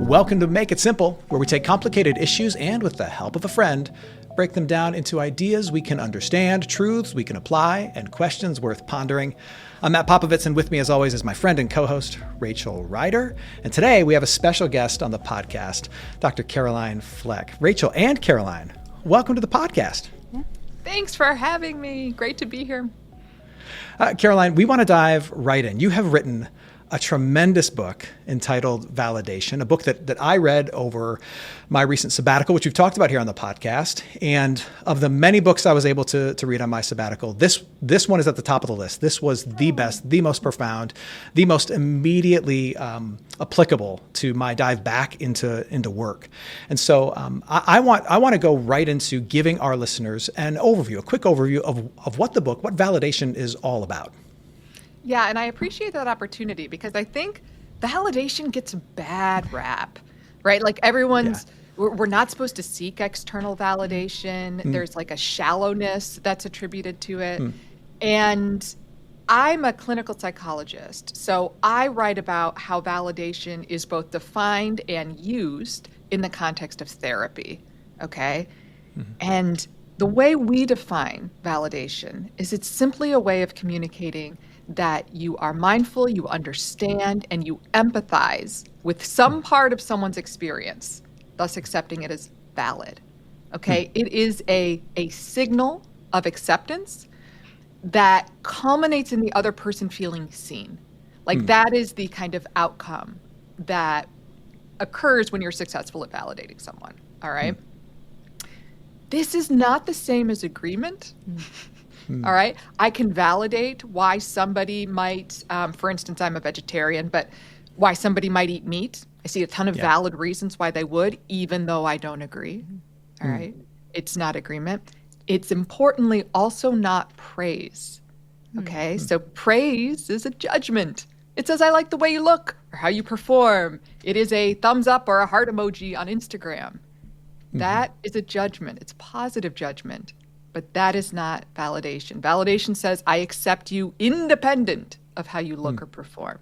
Welcome to Make It Simple, where we take complicated issues and, with the help of a friend, break them down into ideas we can understand, truths we can apply, and questions worth pondering. I'm Matt Popovits, and with me, as always, is my friend and co-host, Rachel Ryder. And today, we have a special guest on the podcast, Dr. Caroline Fleck. Rachel and Caroline, welcome to the podcast. Thanks for having me. Great to be here. Caroline, we want to dive right in. You have written a tremendous book entitled Validation, a book that I read over my recent sabbatical, which we've talked about here on the podcast. And of the many books I was able to read on my sabbatical, this one is at the top of the list. This was the best, the most profound, the most immediately applicable to my dive back into work. And so I want to go right into giving our listeners an overview, a quick overview of what Validation is all about. Yeah, and I appreciate that opportunity because I think validation gets a bad rap, right? Like we're not supposed to seek external validation. There's like a shallowness that's attributed to it. And I'm a clinical psychologist, so I write about how validation is both defined and used in the context of therapy, okay? And the way we define validation is it's simply a way of communicating that you are mindful, you understand, and you empathize with some part of someone's experience, thus accepting it as valid. Okay? It is a signal of acceptance that culminates in the other person feeling seen. Like that is the kind of outcome that occurs when you're successful at validating someone. All right? This is not the same as agreement. All right. I can validate why somebody might, for instance, I'm a vegetarian, but why somebody might eat meat. I see a ton of valid reasons why they would, even though I don't agree. All right. It's not agreement. It's importantly also not praise. Okay. So praise is a judgment. It says, I like the way you look or how you perform. It is a thumbs up or a heart emoji on Instagram. That is a judgment. It's positive judgment. But that is not validation. Validation says, I accept you independent of how you look or perform.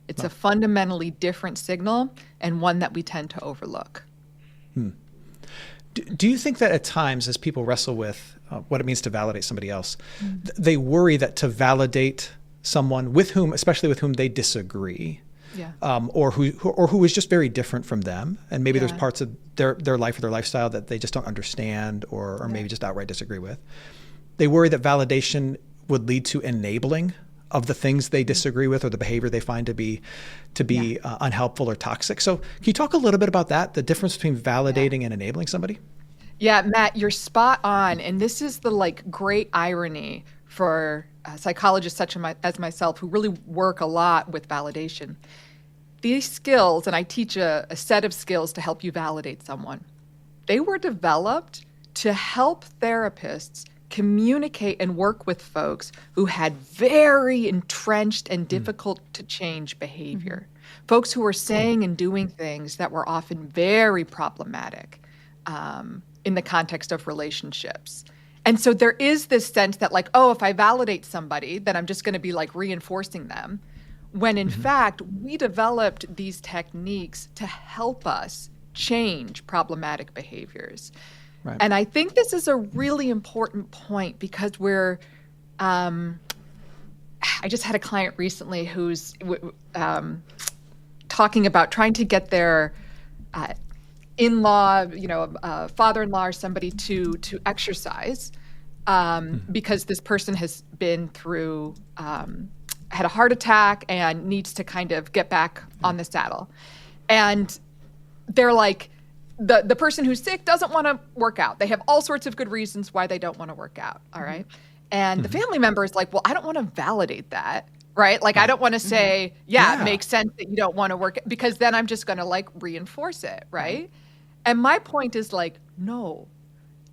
It's a fundamentally different signal and one that we tend to overlook. Do you think that at times, as people wrestle with what it means to validate somebody else, they worry that to validate someone especially with whom they disagree, or who is just very different from them, and maybe there's parts of their life or their lifestyle that they just don't understand or maybe just outright disagree with. They worry that validation would lead to enabling of the things they disagree with or the behavior they find to be unhelpful or toxic. So can you talk a little bit about that, the difference between validating and enabling somebody? Yeah, Matt, you're spot on. And this is the great irony for psychologists such as myself who really work a lot with validation. These skills, and I teach a set of skills to help you validate someone, they were developed to help therapists communicate and work with folks who had very entrenched and difficult to change behavior. Folks who were saying and doing things that were often very problematic in the context of relationships. And so there is this sense that if I validate somebody, then I'm just going to be reinforcing them. When in fact, we developed these techniques to help us change problematic behaviors. Right. And I think this is a really important point because I just had a client recently who's talking about trying to get their in-law, father-in-law or somebody to exercise because this person has been through had a heart attack and needs to kind of get back on the saddle. And they're like, the person who's sick doesn't want to work out. They have all sorts of good reasons why they don't want to work out, all right? And the family member is like, well, I don't want to validate that, right? I don't want to say, it makes sense that you don't want to work, because then I'm just going to reinforce it, right? And my point is no,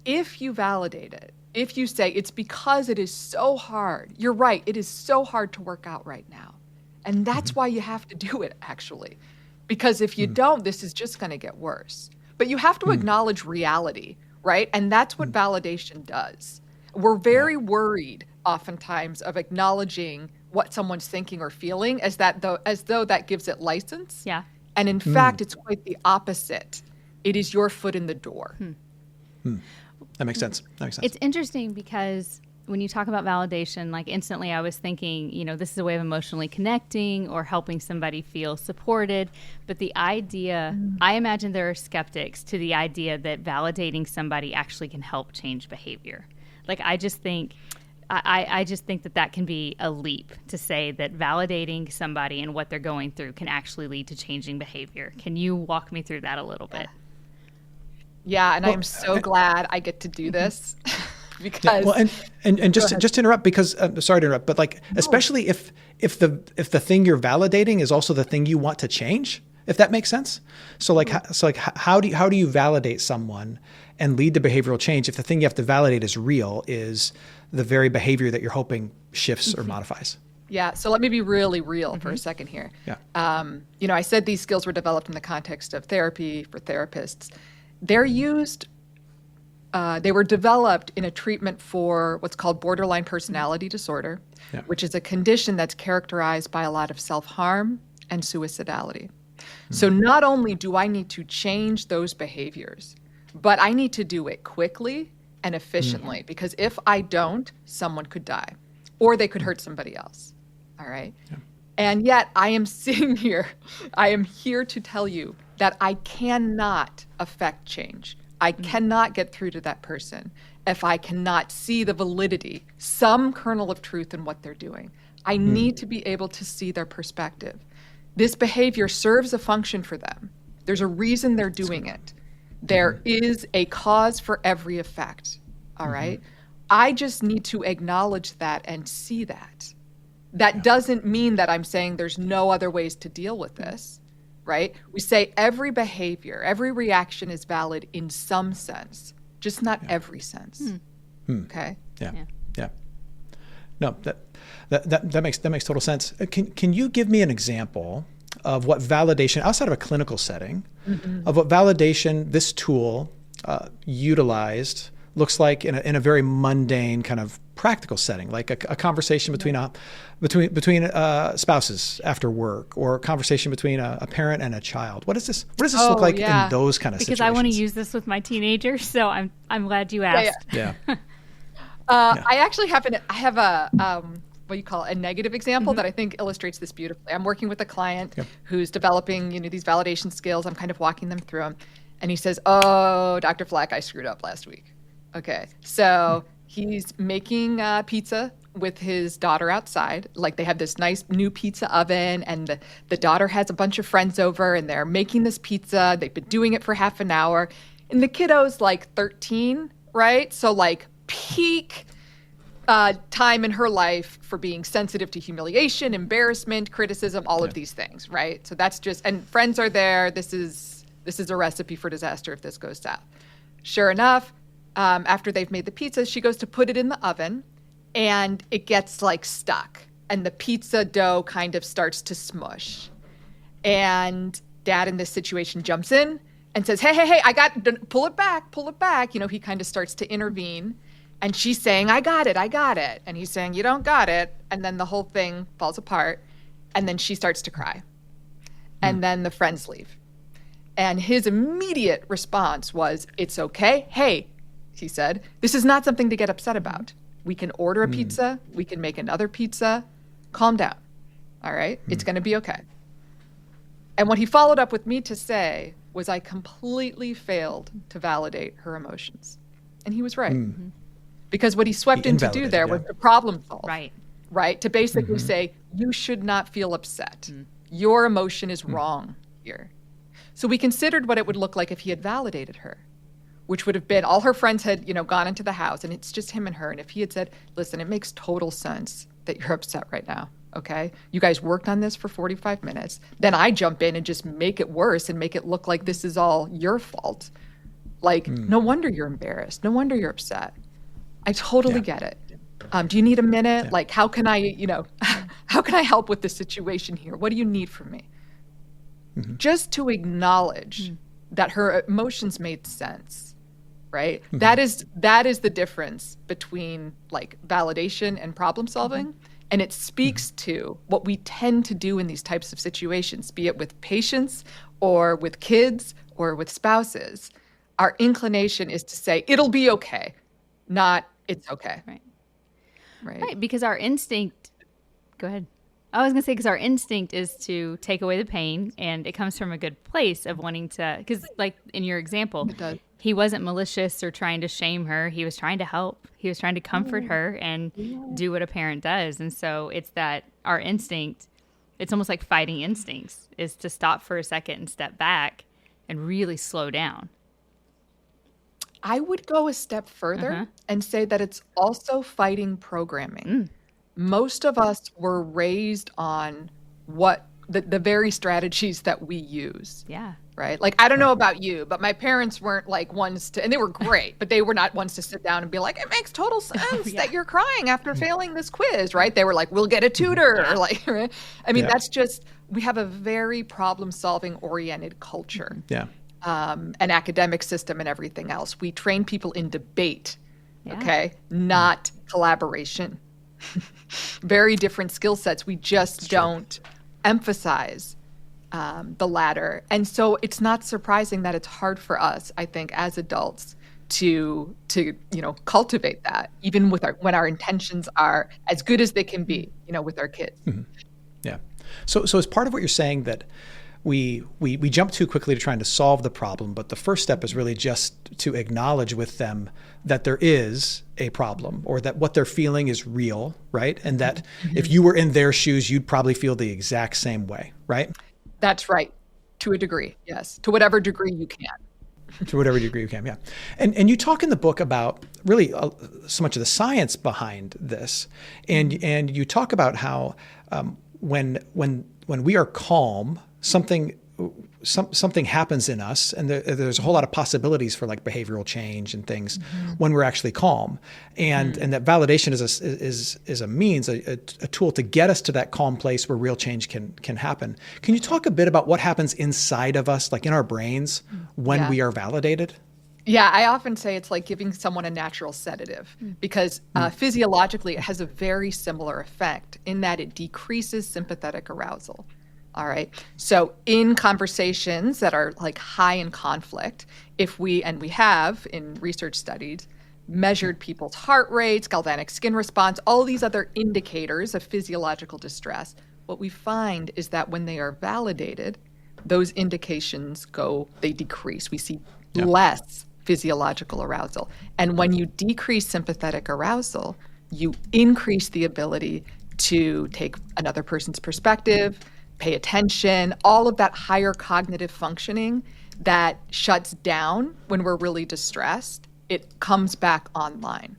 if you validate it, if you say it's because it is so hard, you're right, it is so hard to work out right now. And that's why you have to do it, actually. Because if you don't, this is just going to get worse. But you have to acknowledge reality, right? And that's what validation does. We're very worried oftentimes of acknowledging what someone's thinking or feeling as though that gives it license. Yeah. And in fact, it's quite the opposite. It is your foot in the door. That makes sense. It's interesting because when you talk about validation, like instantly I was thinking, this is a way of emotionally connecting or helping somebody feel supported. But the idea, I imagine there are skeptics to the idea that validating somebody actually can help change behavior. Like I just think that can be a leap to say that validating somebody and what they're going through can actually lead to changing behavior. Can you walk me through that a little bit? Yeah, and I'm so glad I get to do this because. Well, and just to interrupt, because sorry to interrupt, but like especially if the thing you're validating is also the thing you want to change, if that makes sense. So how do you validate someone and lead to behavioral change if the thing you have to validate is real, is the very behavior that you're hoping shifts or modifies? Yeah, so let me be really real for a second here. Yeah. I said these skills were developed in the context of therapy for therapists. They're used, they were developed in a treatment for what's called borderline personality disorder, which is a condition that's characterized by a lot of self-harm and suicidality. So not only do I need to change those behaviors, but I need to do it quickly and efficiently, because if I don't, someone could die or they could hurt somebody else. All right. Yeah. And yet I am sitting here, I am here to tell you that I cannot affect change. I cannot get through to that person if I cannot see the validity, some kernel of truth in what they're doing. I need to be able to see their perspective. This behavior serves a function for them. There's a reason they're doing it. There is a cause for every effect, all right? I just need to acknowledge that and see that. That doesn't mean that I'm saying there's no other ways to deal with this, right? We say every behavior, every reaction is valid in some sense, just not every sense, okay? Yeah. No, that makes total sense. Can you give me an example of what validation, outside of a clinical setting, of what validation this tool utilized looks like in a very mundane kind of practical setting, like a conversation between spouses after work, or a conversation between a parent and a child? What does this look like in those kind of situations? Because I want to use this with my teenagers, so I'm glad you asked. I actually have a what you call a negative example that I think illustrates this beautifully. I'm working with a client who's developing, these validation skills. I'm kind of walking them through them. And he says, "Oh, Dr. Fleck, I screwed up last week." Okay. So he's making pizza with his daughter outside. Like, they have this nice new pizza oven, and the daughter has a bunch of friends over, and they're making this pizza. They've been doing it for half an hour. And the kiddo's like 13, right? So like peak time in her life for being sensitive to humiliation, embarrassment, criticism, all of these things, right? So that's just, and friends are there. This is a recipe for disaster if this goes south. Sure enough, after they've made the pizza, she goes to put it in the oven, and it gets like stuck, and the pizza dough kind of starts to smush. And Dad in this situation jumps in and says, hey, pull it back. He kind of starts to intervene. And she's saying, I got it. And he's saying, you don't got it. And then the whole thing falls apart. And then she starts to cry. And then the friends leave. And his immediate response was, it's okay. Hey, he said, this is not something to get upset about. We can order a pizza. We can make another pizza. Calm down. All right? It's going to be okay. And what he followed up with me to say was, I completely failed to validate her emotions. And he was right. Because what he swept in to do there was to problem solve. Right? To basically say, you should not feel upset. Your emotion is wrong here. So we considered what it would look like if he had validated her, which would have been, all her friends had, gone into the house, and it's just him and her. And if he had said, listen, it makes total sense that you're upset right now, okay? You guys worked on this for 45 minutes. Then I jump in and just make it worse and make it look like this is all your fault. Like, no wonder you're embarrassed. No wonder you're upset. I totally get it. Do you need a minute? Like, how can I, how can I help with this situation here? What do you need from me? Just to acknowledge that her emotions made sense, right? That is the difference between like validation and problem solving. And it speaks to what we tend to do in these types of situations, be it with patients or with kids or with spouses, our inclination is to say, it'll be okay, not it's okay. Right, because our instinct, go ahead. I was going to say, because our instinct is to take away the pain, and it comes from a good place of wanting to, because like in your example, he wasn't malicious or trying to shame her. He was trying to help. He was trying to comfort her and do what a parent does. And so it's that our instinct, it's almost like fighting instincts, is to stop for a second and step back and really slow down. I would go a step further and say that it's also fighting programming. Most of us were raised on what the very strategies that we use. Yeah. Right? Like, I don't know about you, but my parents weren't like ones to, and they were great, but they were not ones to sit down and be like, it makes total sense that you're crying after failing this quiz, right? They were like, we'll get a tutor. Or like, right? I mean, that's just, we have a very problem-solving oriented culture. An academic system and everything else. We train people in debate, not collaboration. Very different skill sets. We just don't emphasize the latter. And so it's not surprising that it's hard for us, I think, as adults to cultivate that, even with when our intentions are as good as they can be, with our kids. Yeah. So as part of what you're saying, that we jump too quickly to trying to solve the problem, but the first step is really just to acknowledge with them that there is a problem, or that what they're feeling is real, right? And that if you were in their shoes, you'd probably feel the exact same way, right? That's right. To a degree, yes. To whatever degree you can. To whatever degree you can, yeah. And you talk in the book about really so much of the science behind this, and you talk about how when we are calm, something happens in us, and there's a whole lot of possibilities for like behavioral change and things when we're actually calm, and that validation is a means, a tool to get us to that calm place where real change can happen. Can you talk a bit about what happens inside of us, like in our brains, when we are validated? Yeah, I often say it's like giving someone a natural sedative, because physiologically it has a very similar effect in that it decreases sympathetic arousal. All right. So in conversations that are like high in conflict, if we have in research studies measured people's heart rates, galvanic skin response, all these other indicators of physiological distress, what we find is that when they are validated, those indications they decrease. We see less physiological arousal. And when you decrease sympathetic arousal, you increase the ability to take another person's perspective, pay attention, all of that higher cognitive functioning that shuts down when we're really distressed, it comes back online.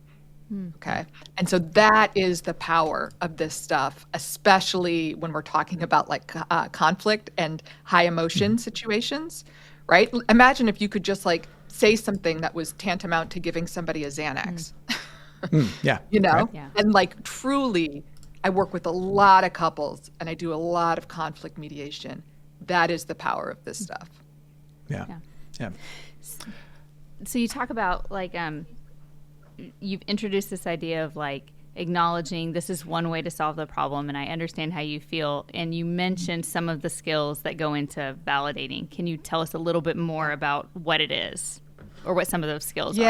Okay. And so that is the power of this stuff, especially when we're talking about like conflict and high emotion situations, right? Imagine if you could just like say something that was tantamount to giving somebody a Xanax, Right. And like truly, I work with a lot of couples and I do a lot of conflict mediation. That is the power of this stuff. Yeah. So you talk about like, you've introduced this idea of like acknowledging this is one way to solve the problem, and I understand how you feel. And you mentioned some of the skills that go into validating. Can you tell us a little bit more about what it is, or what some of those skills are?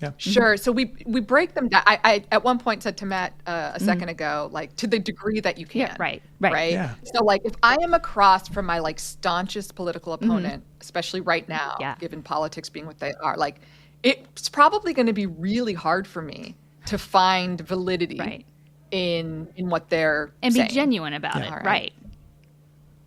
Yeah, sure. So we break them down. I at one point said to Matt a second ago, like to the degree that you can. Yeah, right. Yeah. So like if I am across from my like staunchest political opponent, especially right now, given politics being what they are, like it's probably going to be really hard for me to find validity in what they're saying. Be genuine about it.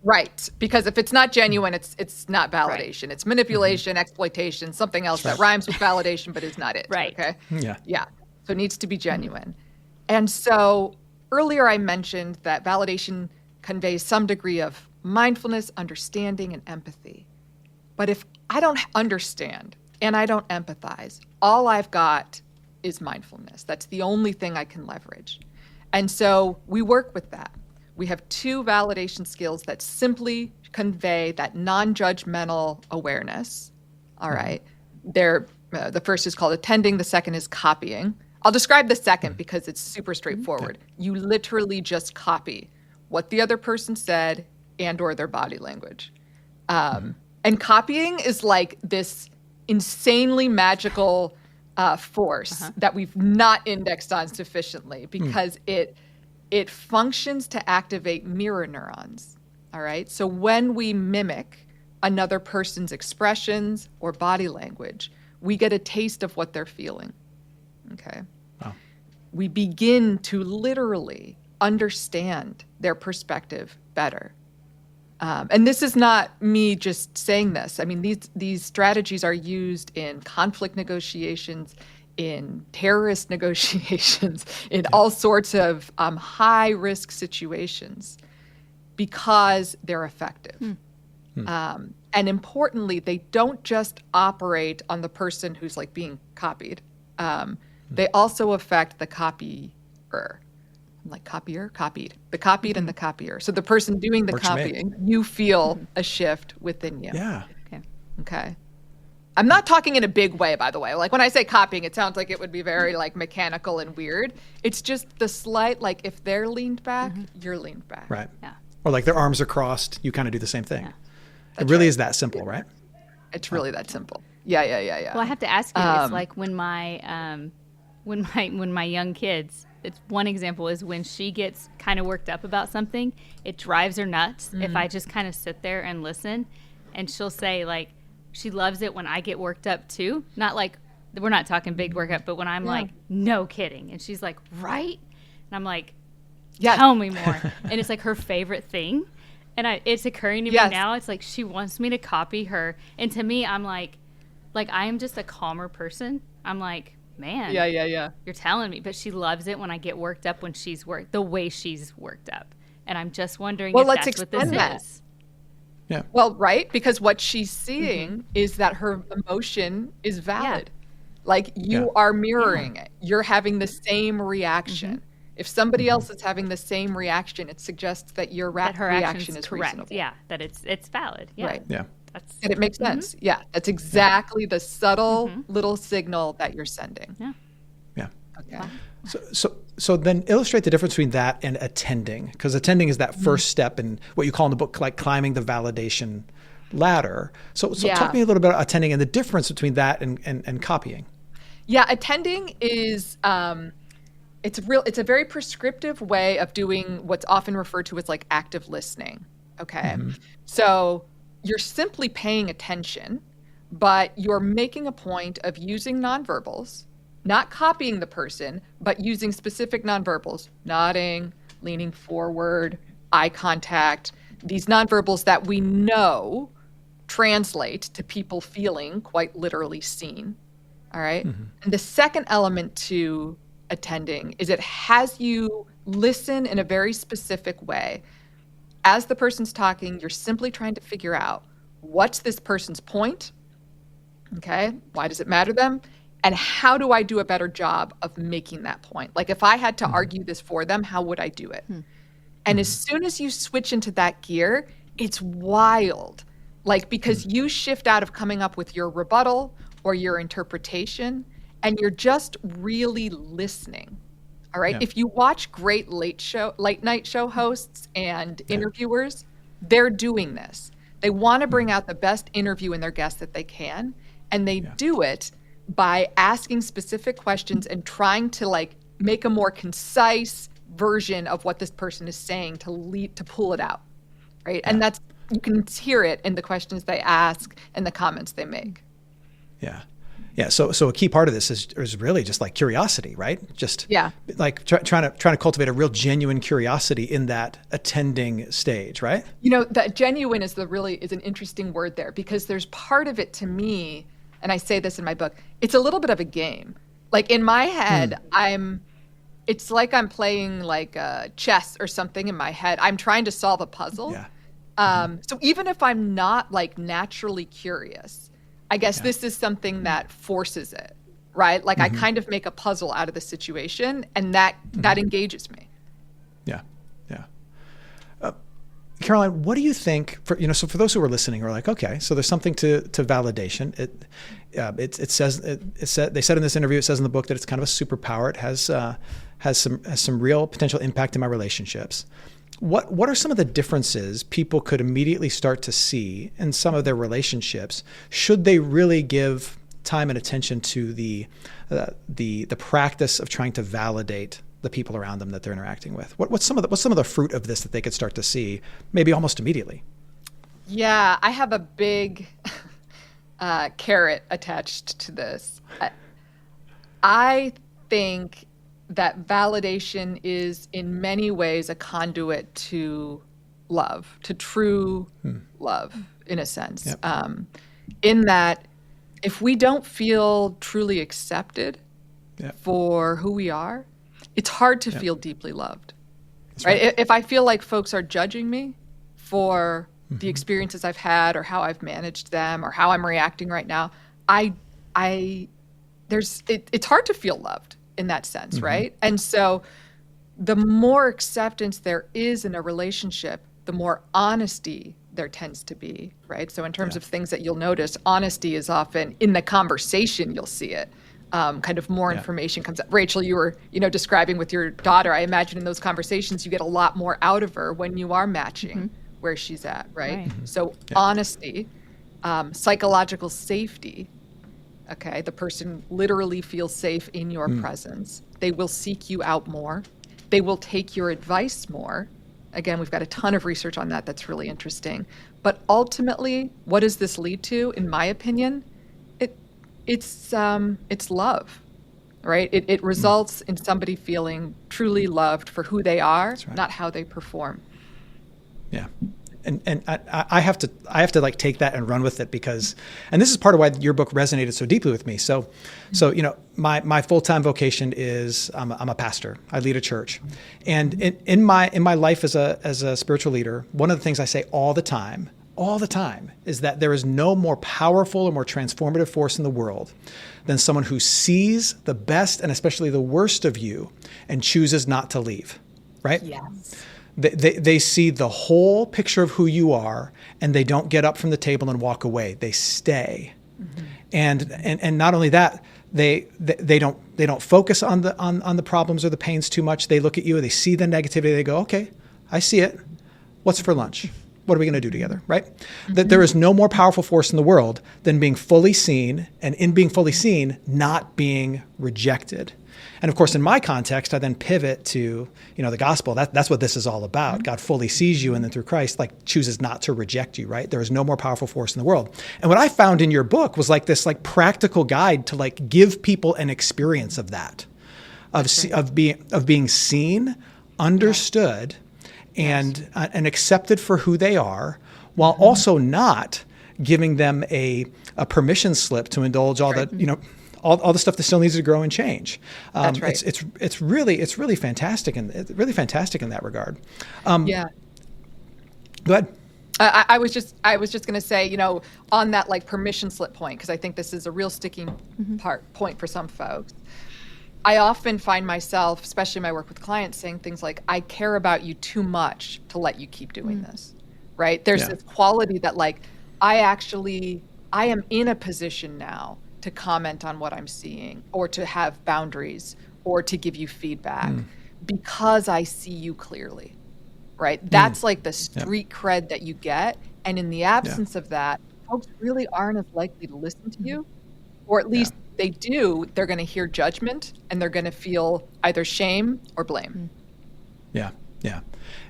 Right, because if it's not genuine, it's not validation. It's manipulation, exploitation, something else that rhymes with validation but is not it. Right. Okay. Yeah. So it needs to be genuine. And so earlier I mentioned that validation conveys some degree of mindfulness, understanding, and empathy. But if I don't understand and I don't empathize, all I've got is mindfulness. That's the only thing I can leverage. And so we work with that. We have two validation skills that simply convey that non-judgmental awareness. All right. The first is called attending. The second is copying. I'll describe the second because it's super straightforward. You literally just copy what the other person said and or their body language. And copying is like this insanely magical force that we've not indexed on sufficiently because it functions to activate mirror neurons. All right. So when we mimic another person's expressions or body language, we get a taste of what they're feeling. Okay. Wow. We begin to literally understand their perspective better. And this is not me just saying this. I mean, these strategies are used in conflict negotiations, in terrorist negotiations, in all sorts of high-risk situations because they're effective. And importantly, they don't just operate on the person who's like being copied. They also affect the copier. I'm like copier, copied. The copied and the copier. So the person doing the copying, you feel a shift within you. Yeah. Okay. I'm not talking in a big way, by the way. Like when I say copying, it sounds like it would be very like mechanical and weird. It's just the slight, like if they're leaned back, you're leaned back. Right. Yeah. Or like their arms are crossed, you kind of do the same thing. Yeah. It really is that simple, right? It's really that simple. Yeah. Well, I have to ask you, it's like when my young kids, it's one example is when she gets kind of worked up about something, it drives her nuts if I just kind of sit there and listen. And she'll say like, she loves it when I get worked up too. Not like, we're not talking big workup, but when I'm like, no kidding. And she's like, right? And I'm like, tell me more. And it's like her favorite thing. And it's occurring to me now. It's like she wants me to copy her. And to me, I'm like I am just a calmer person. I'm like, man, you're telling me. But she loves it when I get worked up when she's the way she's worked up. And I'm just wondering if that's what this is. Yeah. Well, right, because what she's seeing is that her emotion is valid. Like you are mirroring it. You're having the same reaction. If somebody else is having the same reaction, it suggests that your reaction is correct. reasonable. Yeah, that it's valid. Yeah. Right. Yeah. And it makes sense. Yeah, that's exactly the subtle little signal that you're sending. Yeah. Okay. Wow. So then illustrate the difference between that and attending, because attending is that first step in what you call in the book, like climbing the validation ladder. So talk to me a little bit about attending and the difference between that and copying. Yeah, attending is it's a very prescriptive way of doing what's often referred to as like active listening. Okay. So you're simply paying attention, but you're making a point of using nonverbals, not copying the person, but using specific nonverbals, nodding, leaning forward, eye contact, these nonverbals that we know translate to people feeling quite literally seen. All right. And the second element to attending is it has you listen in a very specific way. As the person's talking, you're simply trying to figure out what's this person's point? Okay. Why does it matter to them? And how do I do a better job of making that point? Like if I had to argue this for them, how would I do it? And as soon as you switch into that gear, it's wild. Like because you shift out of coming up with your rebuttal or your interpretation, and you're just really listening. All right. If you watch great late night show hosts and interviewers, they're doing this. They want to bring out the best interview in their guest that they can. And they do it by asking specific questions and trying to like make a more concise version of what this person is saying to pull it out. Right. And that's, you can hear it in the questions they ask and the comments they make. Yeah. Yeah. So a key part of this is really just like curiosity, right? Just like trying to cultivate a real genuine curiosity in that attending stage, right? You know, that genuine is an interesting word there, because there's part of it to me, and I say this in my book, it's a little bit of a game. Like in my head, it's like I'm playing like chess or something in my head. I'm trying to solve a puzzle. So even if I'm not like naturally curious, I guess this is something that forces it, right? Like I kind of make a puzzle out of the situation, and that engages me. Yeah. Caroline, what do you think so for those who are listening who are like, okay, so there's something to validation. They said in this interview, it says in the book that it's kind of a superpower. It has some real potential impact in my relationships. what are some of the differences people could immediately start to see in some of their relationships should they really give time and attention to the practice of trying to validate the people around them that they're interacting with? What's some of the fruit of this that they could start to see maybe almost immediately? Yeah, I have a big carrot attached to this. I think that validation is in many ways a conduit to love, to true love, in a sense. Yep. In that, if we don't feel truly accepted for who we are, it's hard to feel deeply loved. That's right? If I feel like folks are judging me for the experiences I've had or how I've managed them or how I'm reacting right now, it's hard to feel loved in that sense, right? And so the more acceptance there is in a relationship, the more honesty there tends to be, right? So in terms of things that you'll notice, honesty is often in the conversation, you'll see it. Kind of more information comes up. Rachel, you were, describing with your daughter. I imagine in those conversations, you get a lot more out of her when you are matching where she's at, right? So honesty, psychological safety. Okay, the person literally feels safe in your presence. They will seek you out more. They will take your advice more. Again, we've got a ton of research on that. That's really interesting. But ultimately, what does this lead to, in my opinion? It's love, right? It results in somebody feeling truly loved for who they are, not how they perform. Yeah. And I have to like take that and run with it because, and this is part of why your book resonated so deeply with me. So my full-time vocation is I'm a pastor. I lead a church, and in my life as a spiritual leader, one of the things I say all the time is that there is no more powerful or more transformative force in the world than someone who sees the best and especially the worst of you and chooses not to leave, right? Yes. They see the whole picture of who you are, and they don't get up from the table and walk away. They stay, and not only that, they don't focus on the problems or the pains too much. They look at you, they see the negativity, they go, okay, I see it. What's for lunch? What are we going to do together, right? That there is no more powerful force in the world than being fully seen, and in being fully seen, not being rejected. And of course, in my context, I then pivot to, the gospel. That's what this is all about. God fully sees you, and then through Christ, chooses not to reject you, right? There is no more powerful force in the world. And what I found in your book was this practical guide to give people an experience of that, of being seen, understood, and accepted for who they are, while also not giving them a permission slip to indulge all that, all the stuff that still needs to grow and change. That's right. It's really fantastic, and really fantastic in that regard. Yeah. Go ahead. I was just going to say, on that permission slip point, because I think this is a real sticking point for some folks. I often find myself, especially in my work with clients, saying things like, I care about you too much to let you keep doing this, right? There's this quality that I am in a position now to comment on what I'm seeing, or to have boundaries, or to give you feedback because I see you clearly, right? That's the street cred that you get. And in the absence of that, folks really aren't as likely to listen to you, or at least they do, they're going to hear judgment, and they're going to feel either shame or blame. Yeah. Yeah.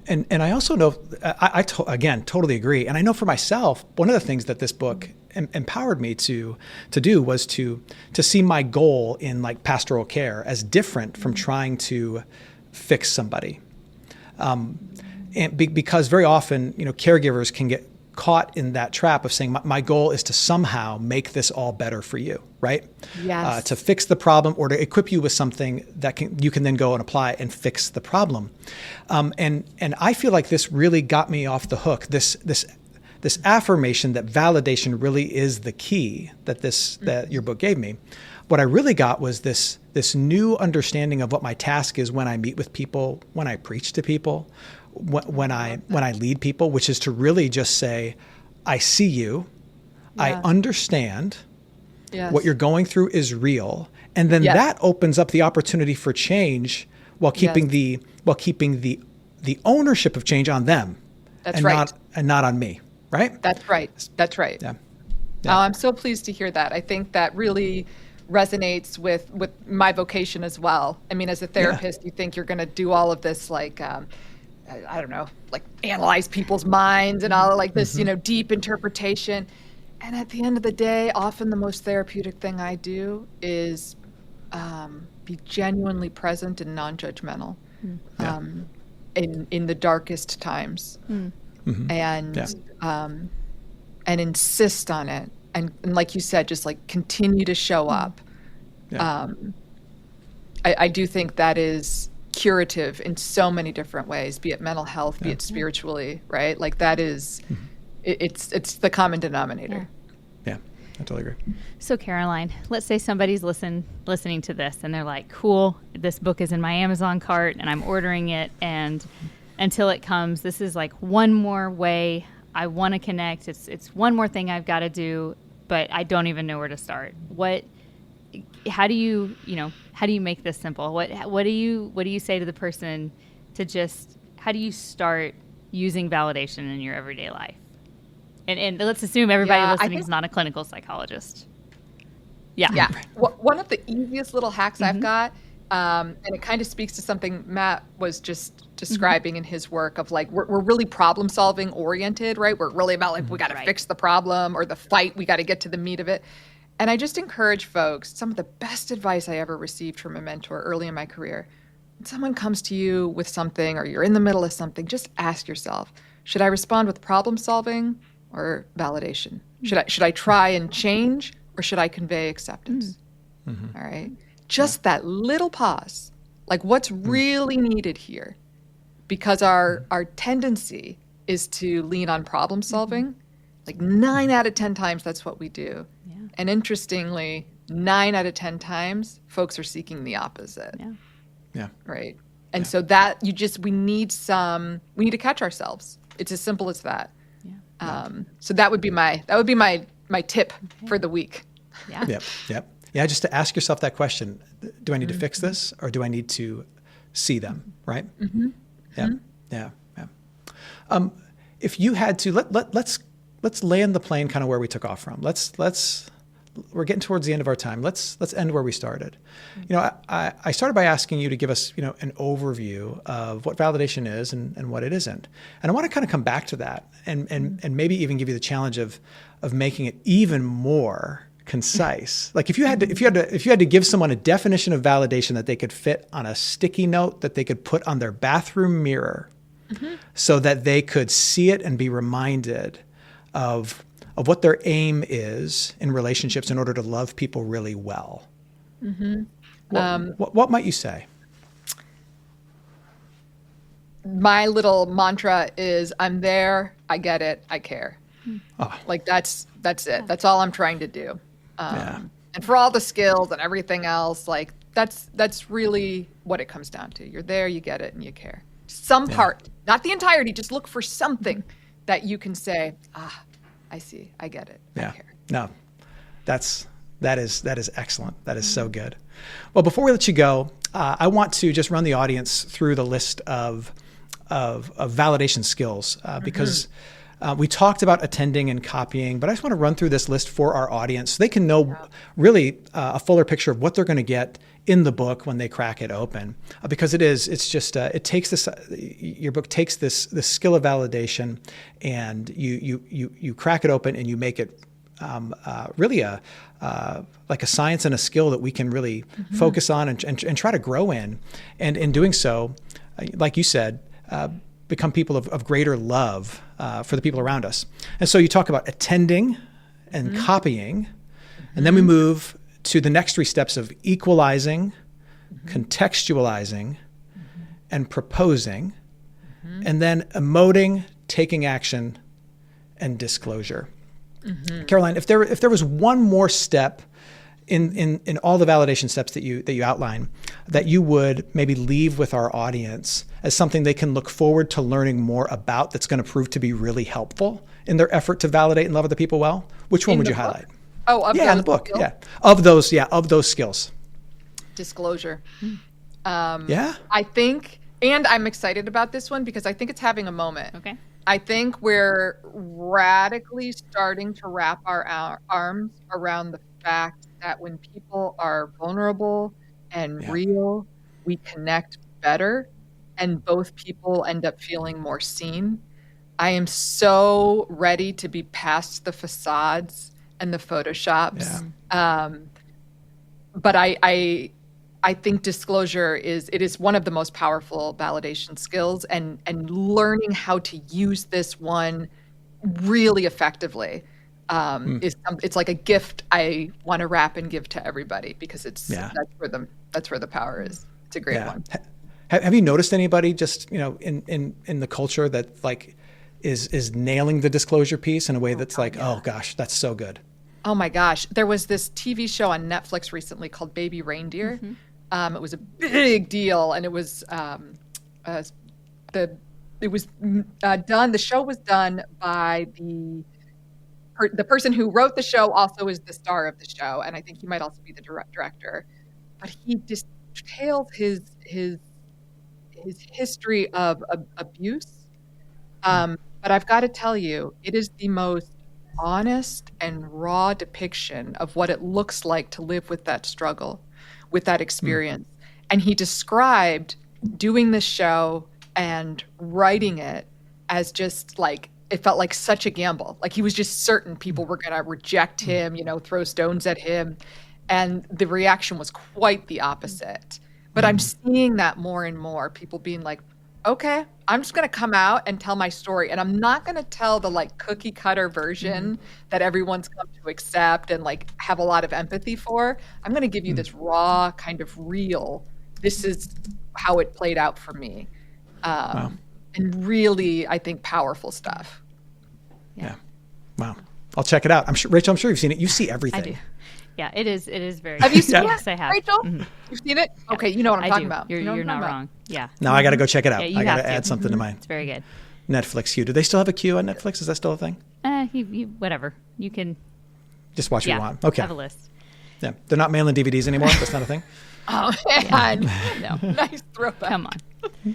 And I also know, again, totally agree. And I know for myself, one of the things that this book empowered me to do was to see my goal in pastoral care as different from trying to fix somebody. Because very often, caregivers can get caught in that trap of saying, my goal is to somehow make this all better for you, right? Yes. To fix the problem, or to equip you with something that you can then go and apply and fix the problem. And I feel like this really got me off the hook. This affirmation that validation really is the key that your book gave me. What I really got was this new understanding of what my task is when I meet with people, when I preach to people, when I lead people, which is to really just say, I see you, I understand, what you're going through is real, and then that opens up the opportunity for change while keeping the the ownership of change on them. That's and right. not on me, right? That's right. That's right. Yeah. Oh, I'm so pleased to hear that. I think that really resonates with my vocation as well. I mean, as a therapist, you think you're going to do all of this, like, I don't know, like analyze people's minds and all like this, deep interpretation. And at the end of the day, often the most therapeutic thing I do is be genuinely present and non-judgmental in the darkest times. And insist on it. And like you said, just like continue to show up. I do think that is curative in so many different ways, be it mental health, be it spiritually, right? Like that is, it's the common denominator. Yeah, I totally agree. So Caroline, let's say somebody's listening to this and they're like, cool, this book is in my Amazon cart and I'm ordering it, and until it comes, this is like one more way I want to connect. It's one more thing I've got to do, but I don't even know where to start. How do you make this simple? What do you say to the person to just, how do you start using validation in your everyday life? And let's assume everybody listening is not a clinical psychologist. Yeah. One of the easiest little hacks I've got, and it kind of speaks to something Matt was just describing in his work of like, we're really problem solving oriented, right? We're really about like, we got to fix the problem or the fight. We got to get to the meat of it. And I just encourage folks, some of the best advice I ever received from a mentor early in my career, when someone comes to you with something or you're in the middle of something, just ask yourself, should I respond with problem solving or validation? Should I try and change or should I convey acceptance? All right. Just that little pause, like what's really needed here, because our tendency is to lean on problem solving. Like 9 out of 10 times, that's what we do. Yeah. And interestingly, 9 out of 10 times, folks are seeking the opposite. Yeah. Right. And so that we need to catch ourselves. It's as simple as that. Yeah. So that would be my tip for the week. Yeah. Yep. Yeah. Just to ask yourself that question: do I need to fix this, or do I need to see them? Right. Yeah. If you had to, let's land the plane kind of where we took off from. We're getting towards the end of our time. Let's end where we started. I started by asking you to give us, an overview of what validation is and what it isn't. And I want to kind of come back to that and maybe even give you the challenge of making it even more concise. Like if you had to give someone a definition of validation that they could fit on a sticky note that they could put on their bathroom mirror, so that they could see it and be reminded of what their aim is in relationships in order to love people really well. What might you say? My little mantra is, I'm there, I get it, I care. Like that's it. That's all I'm trying to do. And for all the skills and everything else, like that's really what it comes down to. You're there, you get it, and you care. Some part, not the entirety, just look for something that you can say, I see, I get it, I care. No, that is excellent. That is so good. Well, before we let you go, I want to just run the audience through the list of validation skills because we talked about attending and copying, but I just want to run through this list for our audience so they can know really a fuller picture of what they're going to get in the book when they crack it open. Because it takes this, your book takes this skill of validation, and you crack it open and you make it really like a science and a skill that we can really focus on and try to grow in. And in doing so, like you said, become people of greater love for the people around us. And so you talk about attending and copying, and then we move to the next 3 steps of equalizing, contextualizing, and proposing, and then emoting, taking action, and disclosure. Caroline, if there was one more step in all the validation steps that you outline that you would maybe leave with our audience as something they can look forward to learning more about, that's going to prove to be really helpful in their effort to validate and love other people well, which one would you highlight? In the book. Skills? Of those skills. Disclosure. I think And I'm excited about this one because I think it's having a moment. Okay. I think we're radically starting to wrap our arms around the fact that when people are vulnerable and real, we connect better, and both people end up feeling more seen. I am so ready to be past the facades and the photoshops. But I think disclosure is one of the most powerful validation skills, and learning how to use this one really effectively it's like a gift I want to wrap and give to everybody, because that's where the power is. It's a great one. Have you noticed anybody just, in the culture that like is nailing the disclosure piece in a way that's oh gosh, that's so good? Oh my gosh. There was this TV show on Netflix recently called Baby Reindeer. It was a big deal, and it was the show was done by the person who wrote the show, also is the star of the show, and I think he might also be the director. But he details his history of abuse. But I've got to tell you, it is the most honest and raw depiction of what it looks like to live with that struggle, with that experience. And he described doing this show and writing it as just like, it felt like such a gamble. Like he was just certain people were going to reject him, throw stones at him. And the reaction was quite the opposite. But I'm seeing that more and more, people being like, okay, I'm just going to come out and tell my story. And I'm not going to tell the like cookie cutter version that everyone's come to accept and like have a lot of empathy for. I'm going to give you this raw kind of real, this is how it played out for me. And really, I think, powerful stuff. Yeah. Wow. I'll check it out. Rachel, I'm sure you've seen it. You see everything. I do. Yeah, it is very Have you seen it? Yes, I have. Rachel? You've seen it? Okay, you know what I'm talking about. You're not wrong. Yeah. Now I got to go check it out. Yeah, I got to add something to my It's very good. Netflix queue. Do they still have a queue on Netflix? Is that still a thing? Whatever. You can just watch what you want. Okay. Have a list. Yeah. They're not mailing DVDs anymore? That's not a thing? Oh, man. No. Nice throwback. Come on.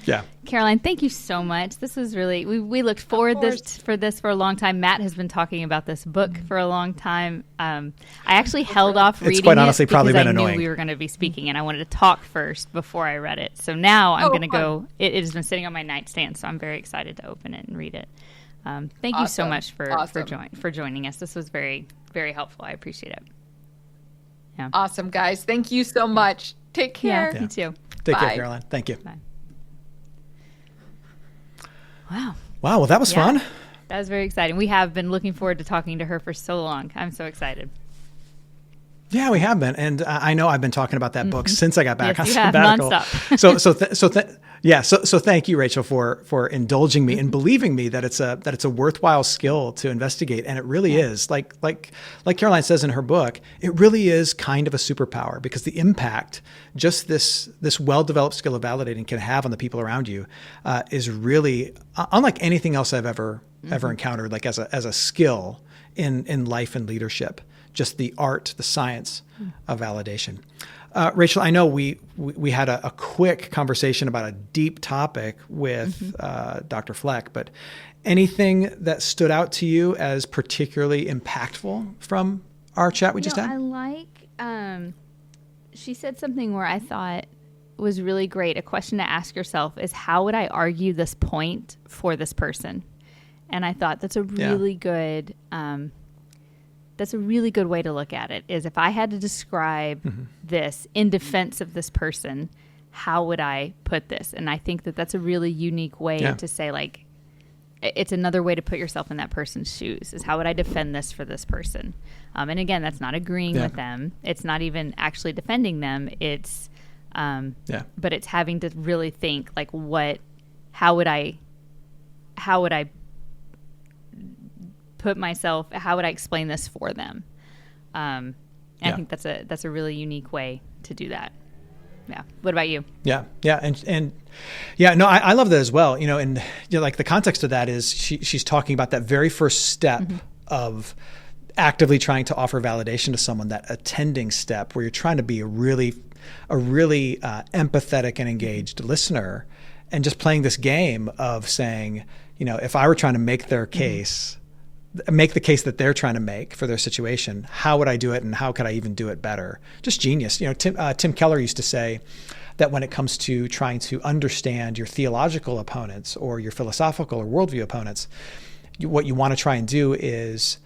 Yeah. Caroline, thank you so much. This was really, we looked forward for this for a long time. Matt has been talking about this book for a long time. I actually held off reading it. It's quite honestly probably been because I annoying. knew we were going to be speaking, and I wanted to talk first before I read it. So now I'm going to go. It has been sitting on my nightstand, so I'm very excited to open it and read it. Thank you so much for joining us. This was very, very helpful. I appreciate it. Yeah. Awesome, guys. Thank you so much. Take care. Yeah. You too. Take care, Caroline. Thank you. Bye. Wow. Well, that was fun. That was very exciting. We have been looking forward to talking to her for so long. I'm so excited. Yeah, we have been. And I know I've been talking about that book since I got back on you have, sabbatical. nonstop. So thank you, Rachel, for indulging me and believing me that it's a worthwhile skill to investigate. And it really is. Like Caroline says in her book, it really is kind of a superpower, because the impact just this well-developed skill of validating can have on the people around you is really unlike anything else I've ever encountered, like as a skill in life and leadership. Just the art, the science of validation. Rachel, I know we had a quick conversation about a deep topic with Dr. Fleck, but anything that stood out to you as particularly impactful from our chat we just had? I like, she said something where I thought was really great. A question to ask yourself is, how would I argue this point for this person? And I thought that's a really good that's a really good way to look at it, is if I had to describe this in defense of this person, how would I put this? And I think that that's a really unique way to say, like, it's another way to put yourself in that person's shoes, is how would I defend this for this person? And again, that's not agreeing with them. It's not even actually defending them. It's, but it's having to really think, like, how would I put myself, how would I explain this for them? I think that's a really unique way to do that. Yeah. What about you? Yeah. No, I love that as well. And like the context of that is she's talking about that very first step of actively trying to offer validation to someone, that attending step where you're trying to be a really empathetic and engaged listener. and just playing this game of saying, if I were trying to make their case, make the case that they're trying to make for their situation, how would I do it, and how could I even do it better? Just genius. Tim Keller used to say that when it comes to trying to understand your theological opponents or your philosophical or worldview opponents, what you want to try and do is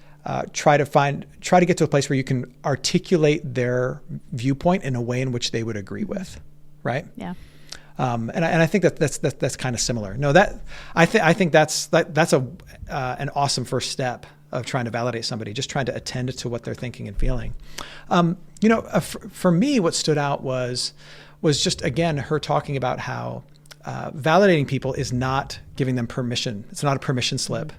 try to get to a place where you can articulate their viewpoint in a way in which they would agree with, right? Yeah. And I think that's kind of similar. No, I think that's an awesome first step of trying to validate somebody, just trying to attend to what they're thinking and feeling. For me, what stood out was just, again, her talking about how validating people is not giving them permission. It's not a permission slip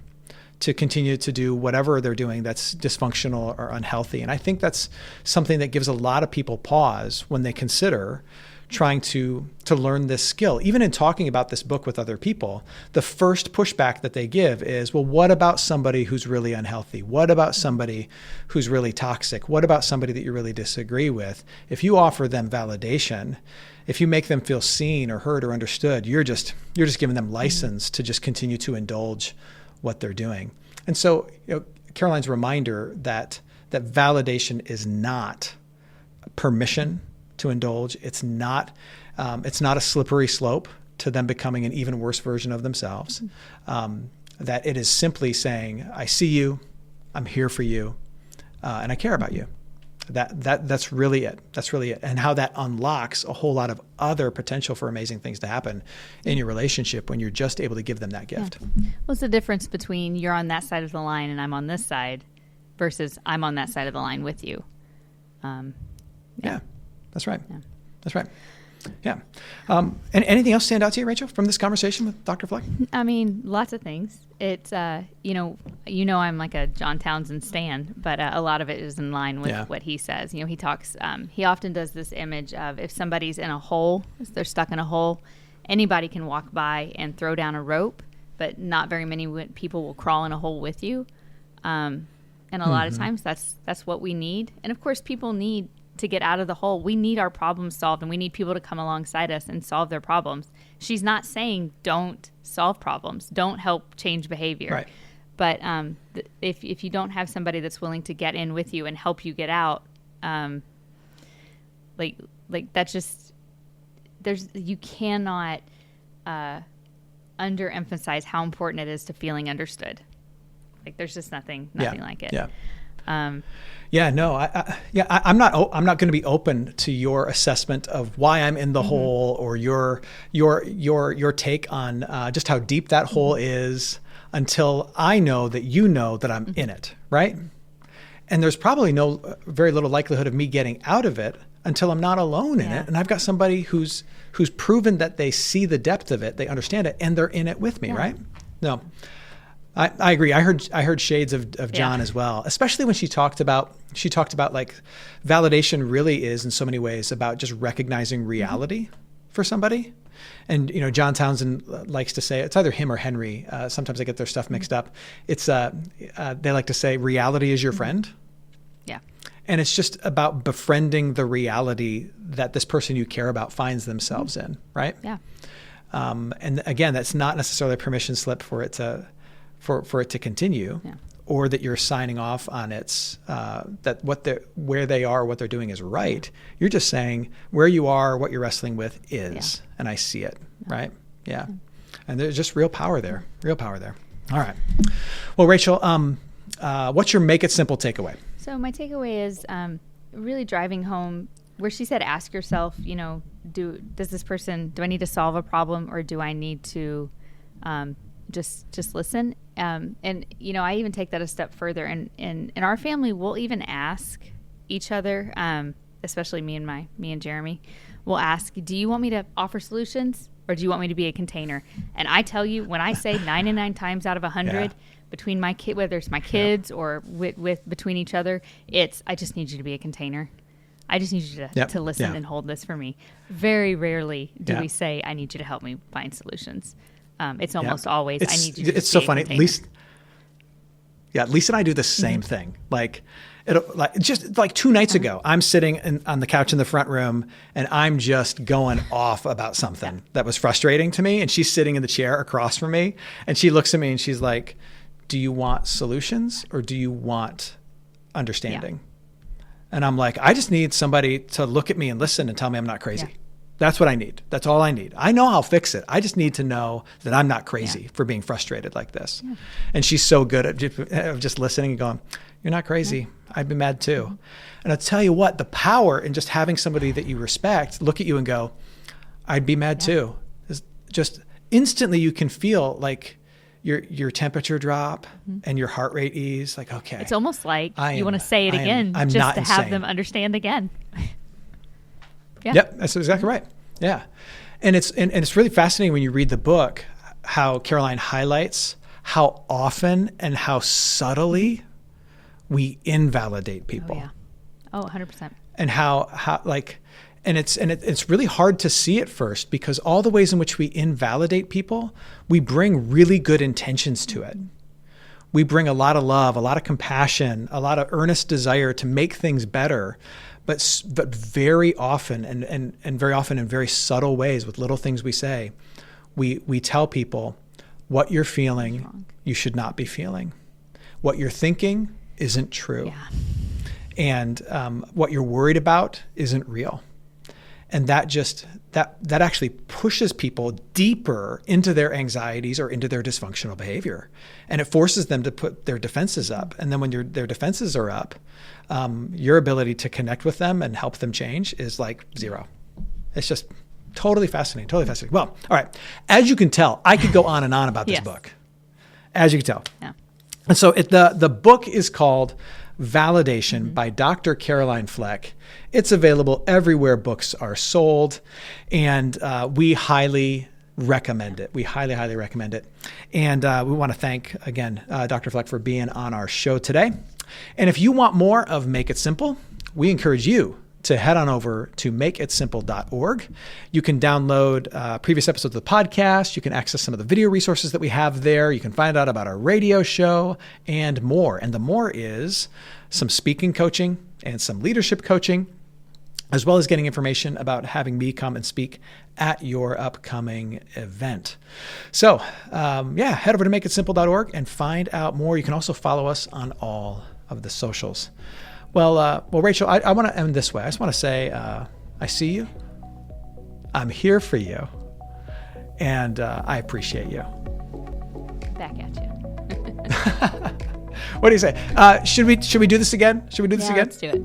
to continue to do whatever they're doing that's dysfunctional or unhealthy. And I think that's something that gives a lot of people pause when they consider trying to learn this skill. Even in talking about this book with other people, the first pushback that they give is, well, what about somebody who's really unhealthy? What about somebody who's really toxic? What about somebody that you really disagree with? If you offer them validation, if you make them feel seen or heard or understood, you're just giving them license to just continue to indulge what they're doing. And so, Caroline's reminder that validation is not permission to indulge. It's not a slippery slope to them becoming an even worse version of themselves. That it is simply saying, I see you, I'm here for you, and I care about you. That's really it. That's really it. And how that unlocks a whole lot of other potential for amazing things to happen in your relationship when you're just able to give them that gift. Yeah. What's the difference between you're on that side of the line and I'm on this side versus I'm on that side of the line with you? Yeah. That's right. Yeah. That's right. Yeah. And anything else stand out to you, Rachel, from this conversation with Dr. Fleck? I mean, lots of things. It's, I'm like a John Townsend stan, but a lot of it is in line with what he says. He talks, he often does this image of if somebody's in a hole, if they're stuck in a hole, anybody can walk by and throw down a rope, but not very many people will crawl in a hole with you. And a lot of times that's what we need. And of course, people need to get out of the hole. We need our problems solved, and we need people to come alongside us and solve their problems. She's not saying don't solve problems, don't help change behavior. Right. But if you don't have somebody that's willing to get in with you and help you get out, like that's just you cannot underemphasize how important it is to feeling understood. Like there's just nothing like it. Yeah. I'm not going to be open to your assessment of why I'm in the hole or your take on just how deep that hole is until I know that I'm in it, right? And there's probably very little likelihood of me getting out of it until I'm not alone in it, and I've got somebody who's proven that they see the depth of it, they understand it, and they're in it with me, right? No. I agree. I heard shades of John as well, especially when she talked about like validation really is in so many ways about just recognizing reality for somebody. And, John Townsend likes to say, it's either him or Henry. Sometimes I get their stuff mixed up. It's they like to say reality is your friend. Yeah. And it's just about befriending the reality that this person you care about finds themselves in. Right. Yeah. And again, that's not necessarily a permission slip for it to continue, or that you're signing off on its that where they are, what they're doing is right. You're just saying where you are, what you're wrestling with is, and I see it, right? Yeah. And there's just real power there. All right. Well, Rachel, what's your make it simple takeaway? So my takeaway is really driving home where she said, ask yourself, do I need to solve a problem, or do I need to just listen? And I even take that a step further. And in our family, we'll even ask each other, especially me and Jeremy, we'll ask, do you want me to offer solutions, or do you want me to be a container? And I tell you, when I say 99 times out of 100 between my kid, whether it's my kids or with between each other, it's, I just need you to be a container. I just need you to listen and hold this for me. Very rarely do we say, I need you to help me find solutions. It's almost always, I need you to It's so funny. Yeah, Lisa and I do the same thing. Like, just like 2 nights ago, I'm sitting on the couch in the front room and I'm just going off about something that was frustrating to me. And she's sitting in the chair across from me and she looks at me and she's like, do you want solutions or do you want understanding? And I'm like, I just need somebody to look at me and listen and tell me I'm not crazy. That's what I need. That's all I need. I know I'll fix it. I just need to know that I'm not crazy for being frustrated like this. And she's so good at just listening and going, you're not crazy. I've been mad too. And I'll tell you what, the power in just having somebody that you respect look at you and go, I'd be mad too. It's just instantly you can feel like your temperature drop and your heart rate ease. Like, okay. It's almost like you want to say it again just to have them understand again. Yep, that's exactly right. Yeah. And it's really fascinating when you read the book how Caroline highlights how often and how subtly we invalidate people. Oh, 100%. And it's really hard to see at first because all the ways in which we invalidate people, we bring really good intentions to it. We bring a lot of love, a lot of compassion, a lot of earnest desire to make things better. But very often, and very often in very subtle ways with little things we say, we tell people what you're feeling, you should not be feeling. What you're thinking isn't true. And what you're worried about isn't real. And that actually pushes people deeper into their anxieties or into their dysfunctional behavior. And it forces them to put their defenses up. And then when their defenses are up, your ability to connect with them and help them change is like zero. It's just totally fascinating, Well, all right. As you can tell, I could go on and on about this book. As you can tell. Yeah. And so the book is called Validation by Dr. Caroline Fleck. It's available everywhere books are sold, and we highly recommend it. We highly, highly recommend it. And we want to thank, again, Dr. Fleck for being on our show today. And if you want more of Make It Simple, we encourage you to head on over to makeitsimple.org. You can download previous episodes of the podcast. You can access some of the video resources that we have there. You can find out about our radio show and more. And the more is some speaking coaching and some leadership coaching, as well as getting information about having me come and speak at your upcoming event. So head over to makeitsimple.org and find out more. You can also follow us on all of the socials. Well, Rachel, I want to end this way. I just want to say, I see you. I'm here for you. And I appreciate you. Back at you. What do you say? Should we do this again? Should we do this again? Let's do it.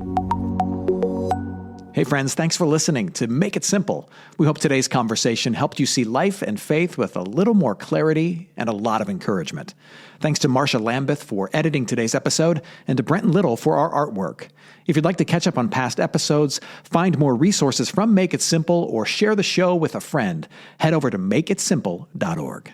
Hey friends, thanks for listening to Make It Simple. We hope today's conversation helped you see life and faith with a little more clarity and a lot of encouragement. Thanks to Marsha Lambeth for editing today's episode and to Brenton Little for our artwork. If you'd like to catch up on past episodes, find more resources from Make It Simple, or share the show with a friend, head over to makeitsimple.org.